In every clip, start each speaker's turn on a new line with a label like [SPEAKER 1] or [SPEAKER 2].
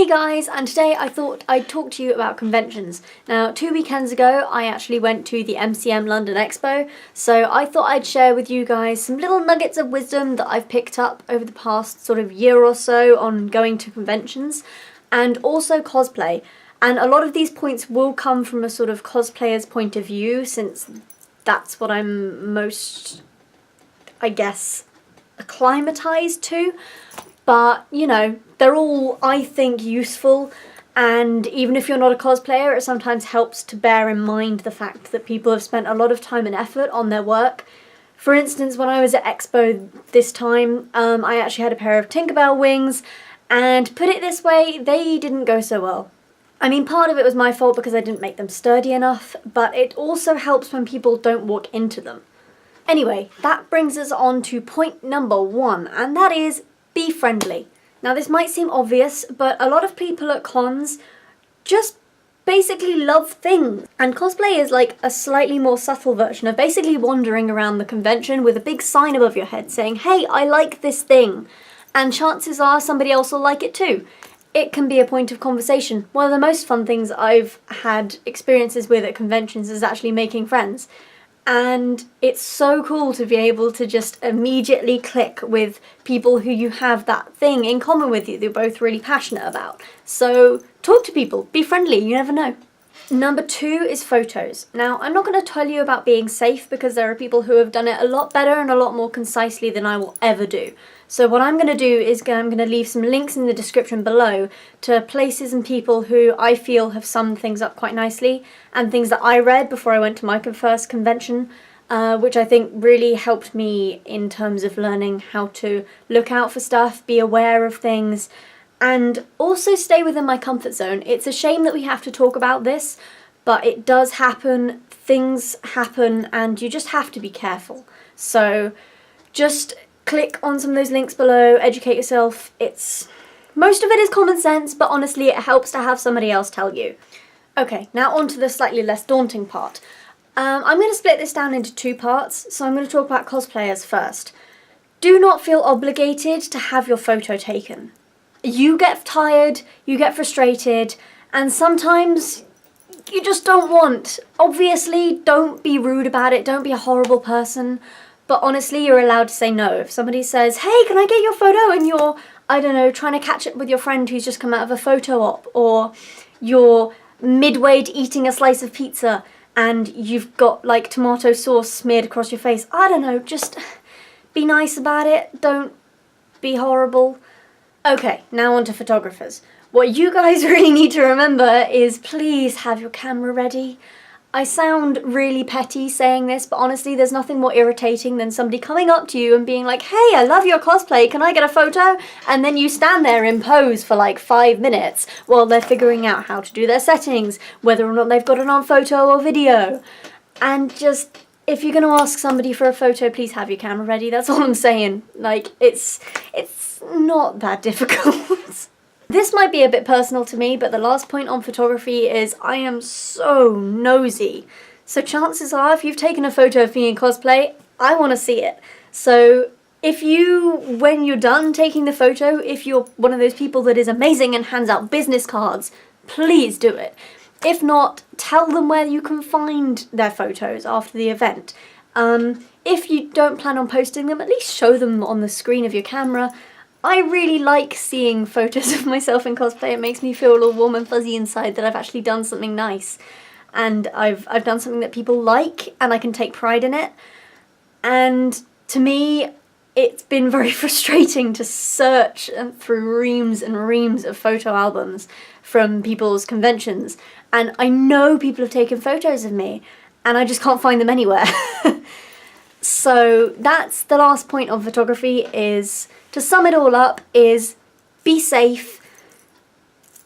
[SPEAKER 1] Hey guys, and today I thought I'd talk to you about conventions. Now, 2 weekends ago I actually went to the MCM London Expo, so I thought I'd share with you guys some little nuggets of wisdom that I've picked up over the past sort of year or so on going to conventions, and also cosplay. And a lot of these points will come from a sort of cosplayer's point of view, since that's what I'm most, I guess, acclimatized to. But, you know, they're all, I think, useful, and even if you're not a cosplayer, it sometimes helps to bear in mind the fact that people have spent a lot of time and effort on their work. For instance, when I was at Expo this time, I actually had a pair of Tinkerbell wings, and put it this way, they didn't go so well. I mean, part of it was my fault because I didn't make them sturdy enough, but it also helps when people don't walk into them. Anyway, that brings us on to point number 1, and that is be friendly. Now, this might seem obvious, but a lot of people at cons just basically love things. And cosplay is like a slightly more subtle version of basically wandering around the convention with a big sign above your head saying, hey, I like this thing. And chances are somebody else will like it too. It can be a point of conversation. One of the most fun things I've had experiences with at conventions is actually making friends. And it's so cool to be able to just immediately click with people who you have that thing in common with you that you're both really passionate about. So talk to people, be friendly, you never know. Number 2 is photos. Now, I'm not going to tell you about being safe because there are people who have done it a lot better and a lot more concisely than I will ever do. So what I'm going to do is I'm going to leave some links in the description below to places and people who I feel have summed things up quite nicely, and things that I read before I went to my first convention, which I think really helped me in terms of learning how to look out for stuff, be aware of things, and also stay within my comfort zone. It's a shame that we have to talk about this, but it does happen, things happen, and you just have to be careful. So just click on some of those links below, educate yourself. Most of it is common sense, but honestly it helps to have somebody else tell you. Okay, now on to the slightly less daunting part. I'm going to split this down into 2 parts, so I'm going to talk about cosplayers first. Do not feel obligated to have your photo taken. You get tired, you get frustrated, and sometimes you just don't want. Obviously, don't be rude about it, don't be a horrible person, but honestly, you're allowed to say no. If somebody says, hey, can I get your photo, and you're, I don't know, trying to catch up with your friend who's just come out of a photo op, or you're midway to eating a slice of pizza and you've got like tomato sauce smeared across your face, I don't know, just be nice about it, don't be horrible. Okay, now on to photographers. What you guys really need to remember is please have your camera ready. I sound really petty saying this, but honestly there's nothing more irritating than somebody coming up to you and being like, hey, I love your cosplay, can I get a photo? And then you stand there in pose for like 5 minutes while they're figuring out how to do their settings, whether or not they've got it on photo or video. And just, if you're going to ask somebody for a photo, please have your camera ready, that's all I'm saying. Like, it's not that difficult. This might be a bit personal to me, but the last point on photography is I am so nosy. So chances are, if you've taken a photo of me in cosplay, I want to see it. So if you, when you're done taking the photo, if you're one of those people that is amazing and hands out business cards, please do it. If not, tell them where you can find their photos after the event. If you don't plan on posting them, at least show them on the screen of your camera. I really like seeing photos of myself in cosplay. It makes me feel all warm and fuzzy inside that I've actually done something nice. And I've done something that people like, and I can take pride in it. And to me, it's been very frustrating to search through reams and reams of photo albums from people's conventions. And I know people have taken photos of me, and I just can't find them anywhere. So that's the last point of photography is, to sum it all up, is be safe,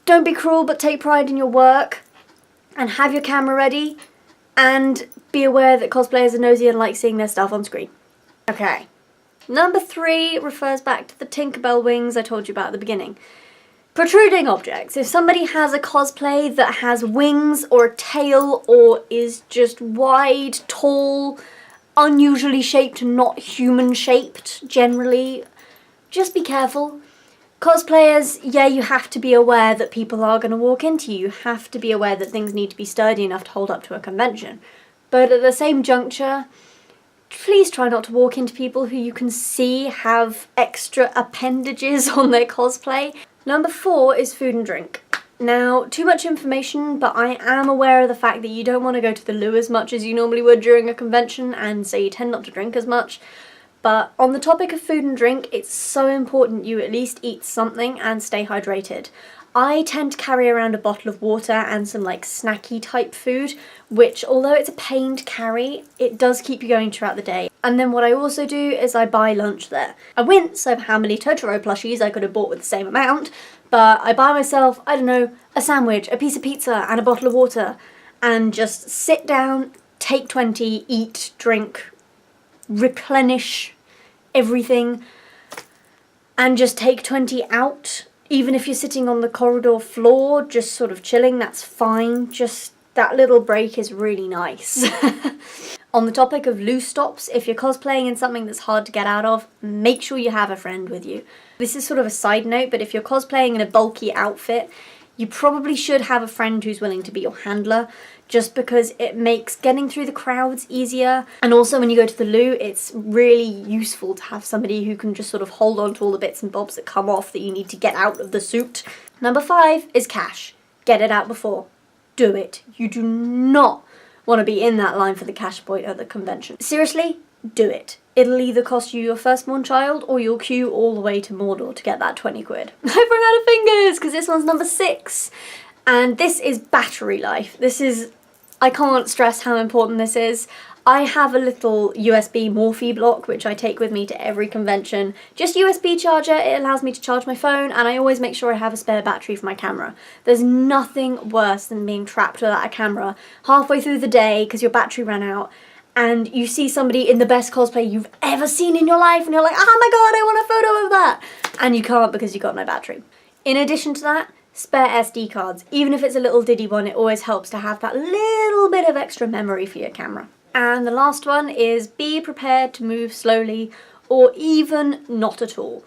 [SPEAKER 1] don't be cruel but take pride in your work, and have your camera ready, and be aware that cosplayers are nosy and like seeing their stuff on screen. Okay, number 3 refers back to the Tinkerbell wings I told you about at the beginning. Protruding objects. If somebody has a cosplay that has wings or a tail or is just wide, tall, unusually shaped, not human shaped generally, just be careful. Cosplayers, yeah, you have to be aware that people are going to walk into you. You have to be aware that things need to be sturdy enough to hold up to a convention. But at the same juncture, please try not to walk into people who you can see have extra appendages on their cosplay. Number 4 is food and drink. Now, too much information, but I am aware of the fact that you don't want to go to the loo as much as you normally would during a convention, and so you tend not to drink as much. But on the topic of food and drink, it's so important you at least eat something and stay hydrated. I tend to carry around a bottle of water and some like snacky type food, which although it's a pain to carry, it does keep you going throughout the day. And then what I also do is I buy lunch there. I wince over how many Totoro plushies I could have bought with the same amount, but I buy myself, I don't know, a sandwich, a piece of pizza and a bottle of water, and just sit down, take 20, eat, drink, replenish everything, and just take 20 out. Even if you're sitting on the corridor floor, just sort of chilling, that's fine. Just that little break is really nice. On the topic of loo stops, if you're cosplaying in something that's hard to get out of, make sure you have a friend with you. This is sort of a side note, but if you're cosplaying in a bulky outfit, you probably should have a friend who's willing to be your handler, just because it makes getting through the crowds easier. And also when you go to the loo, it's really useful to have somebody who can just sort of hold on to all the bits and bobs that come off that you need to get out of the suit. Number 5 is cash. Get it out before. Do it. You do not want to be in that line for the cash point at the convention. Seriously, do it. It'll either cost you your firstborn child or you'll queue all the way to Mordor to get that 20 quid. I've run out of fingers because this one's number 6. And this is battery life. This is, I can't stress how important this is. I have a little USB Morphe block which I take with me to every convention. Just USB charger, it allows me to charge my phone, and I always make sure I have a spare battery for my camera. There's nothing worse than being trapped without a camera halfway through the day because your battery ran out, and you see somebody in the best cosplay you've ever seen in your life and you're like, oh my god, I want a photo of that! And you can't because you got no battery. In addition to that, spare SD cards. Even if it's a little diddy one, it always helps to have that little bit of extra memory for your camera. And the last one is be prepared to move slowly or even not at all.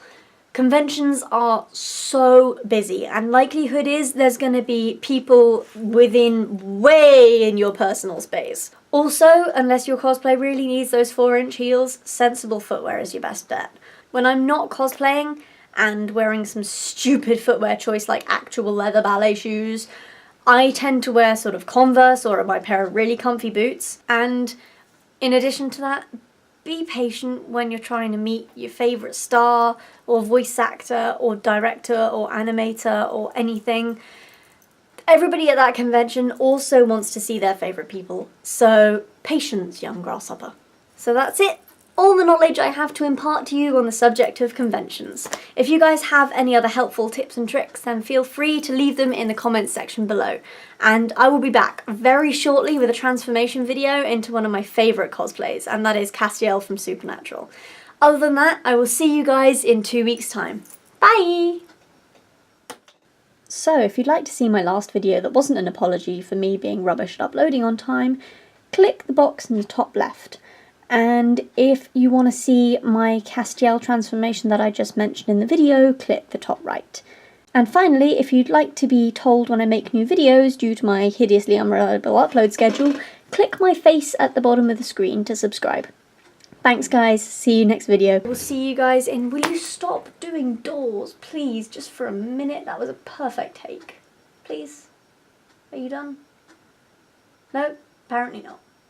[SPEAKER 1] Conventions are so busy, and likelihood is there's going to be people within way in your personal space. Also, unless your cosplay really needs those 4-inch heels, sensible footwear is your best bet. When I'm not cosplaying and wearing some stupid footwear choice like actual leather ballet shoes, I tend to wear sort of Converse or my pair of really comfy boots. And in addition to that, be patient when you're trying to meet your favourite star or voice actor or director or animator or anything. Everybody at that convention also wants to see their favourite people, so patience, young grasshopper. So that's it. All the knowledge I have to impart to you on the subject of conventions. If you guys have any other helpful tips and tricks, then feel free to leave them in the comments section below. And I will be back very shortly with a transformation video into one of my favourite cosplays, and that is Castiel from Supernatural. Other than that, I will see you guys in 2 weeks' time. Bye! So, if you'd like to see my last video that wasn't an apology for me being rubbish at uploading on time, click the box in the top left. And if you want to see my Castiel transformation that I just mentioned in the video, click the top right. And finally, if you'd like to be told when I make new videos due to my hideously unreliable upload schedule, click my face at the bottom of the screen to subscribe. Thanks guys, see you next video. We'll see you guys in, will you stop doing doors, please, just for a minute? That was a perfect take. Please? Are you done? No? Apparently not.